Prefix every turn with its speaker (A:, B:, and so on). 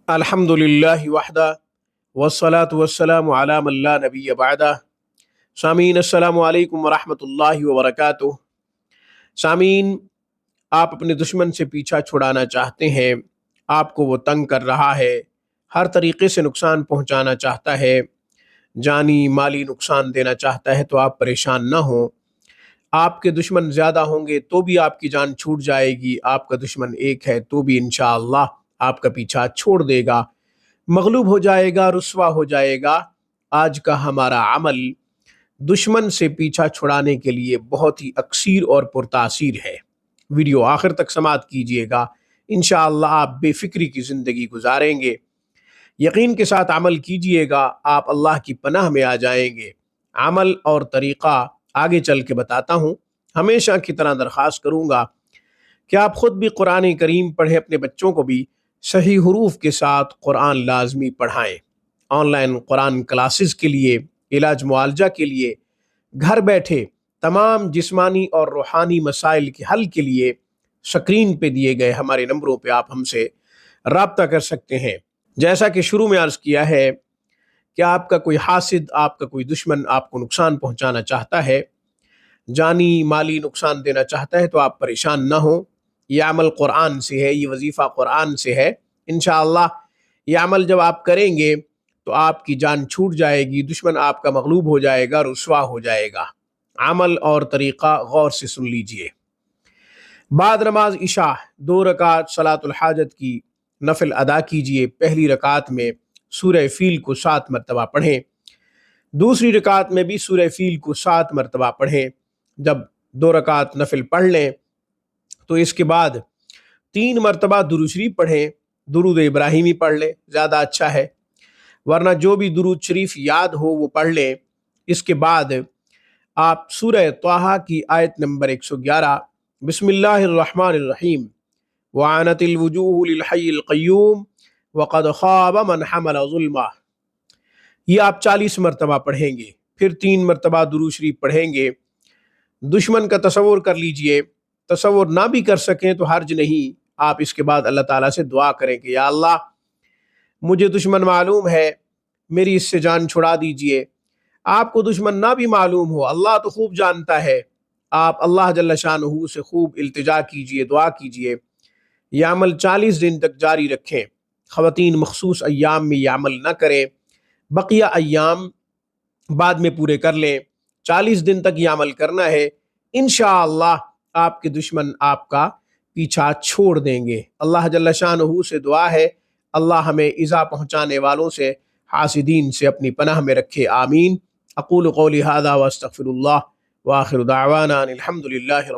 A: الحمدللہ وحدہ والصلاة والسلام علی من لا نبی بعدہ۔ سامعین السلام علیکم ورحمۃ اللہ وبرکاتہ۔ سامعین، آپ اپنے دشمن سے پیچھا چھڑانا چاہتے ہیں، آپ کو وہ تنگ کر رہا ہے، ہر طریقے سے نقصان پہنچانا چاہتا ہے، جانی مالی نقصان دینا چاہتا ہے، تو آپ پریشان نہ ہوں۔ آپ کے دشمن زیادہ ہوں گے تو بھی آپ کی جان چھوٹ جائے گی، آپ کا دشمن ایک ہے تو بھی انشاءاللہ آپ کا پیچھا چھوڑ دے گا، مغلوب ہو جائے گا، رسوا ہو جائے گا۔ آج کا ہمارا عمل دشمن سے پیچھا چھڑانے کے لیے بہت ہی اکثیر اور پرتاثیر ہے۔ ویڈیو آخر تک سماعت کیجئے گا، انشاءاللہ آپ بے فکری کی زندگی گزاریں گے۔ یقین کے ساتھ عمل کیجئے گا، آپ اللہ کی پناہ میں آ جائیں گے۔ عمل اور طریقہ آگے چل کے بتاتا ہوں۔ ہمیشہ کی طرح درخواست کروں گا کہ آپ خود بھی قرآن کریم پڑھیں، اپنے بچوں کو بھی صحیح حروف کے ساتھ قرآن لازمی پڑھائیں۔ آن لائن قرآن کلاسز کے لیے، علاج معالجہ کے لیے، گھر بیٹھے تمام جسمانی اور روحانی مسائل کے حل کے لیے سکرین پہ دیے گئے ہمارے نمبروں پہ آپ ہم سے رابطہ کر سکتے ہیں۔ جیسا کہ شروع میں عرض کیا ہے کہ آپ کا کوئی حاسد، آپ کا کوئی دشمن آپ کو نقصان پہنچانا چاہتا ہے، جانی مالی نقصان دینا چاہتا ہے، تو آپ پریشان نہ ہوں۔ یہ عمل قرآن سے ہے، یہ وظیفہ قرآن سے ہے۔ انشاءاللہ یہ عمل جب آپ کریں گے تو آپ کی جان چھوٹ جائے گی، دشمن آپ کا مغلوب ہو جائے گا، رسوا ہو جائے گا۔ عمل اور طریقہ غور سے سن لیجئے۔ بعد نماز عشاء 2 رکعت صلاۃ الحاجت کی نفل ادا کیجئے۔ پہلی رکعت میں سورہ فیل کو 7 مرتبہ پڑھیں، دوسری رکعت میں بھی سورہ فیل کو 7 مرتبہ پڑھیں۔ جب 2 رکعت نفل پڑھ لیں تو اس کے بعد 3 مرتبہ درود شریف پڑھیں، درود ابراہیمی پڑھ لیں، زیادہ اچھا ہے، ورنہ جو بھی درود شریف یاد ہو وہ پڑھ لیں۔ اس کے بعد آپ سورہ طٰہٰ کی آیت نمبر 111، بسم اللہ الرحمن الرحیم، وعنت الوجوہ للحی القیوم وقد خاب من حمل ظلمہ، یہ آپ 40 مرتبہ پڑھیں گے۔ پھر 3 مرتبہ درود شریف پڑھیں گے۔ دشمن کا تصور کر لیجئے، تصور نہ بھی کر سکیں تو حرج نہیں، آپ اس کے بعد اللہ تعالیٰ سے دعا کریں کہ یا اللہ مجھے دشمن معلوم ہے، میری اس سے جان چھڑا دیجئے۔ آپ کو دشمن نہ بھی معلوم ہو، اللہ تو خوب جانتا ہے، آپ اللہ جل شانہ سے خوب التجا کیجئے، دعا کیجئے۔ یہ عمل 40 دن تک جاری رکھیں۔ خواتین مخصوص ایام میں یہ عمل نہ کریں، بقیہ ایام بعد میں پورے کر لیں۔ 40 دن تک یہ عمل کرنا ہے، انشاءاللہ آپ کے دشمن آپ کا پیچھا چھوڑ دیں گے۔ اللہ جل شانہ سے دعا ہے اللہ ہمیں ایذا پہنچانے والوں سے، حاسدین سے اپنی پناہ میں رکھے، آمین۔ اقول قولی ھذا واستغفر اللہ، وآخر دعوانا ان الحمد للہ رب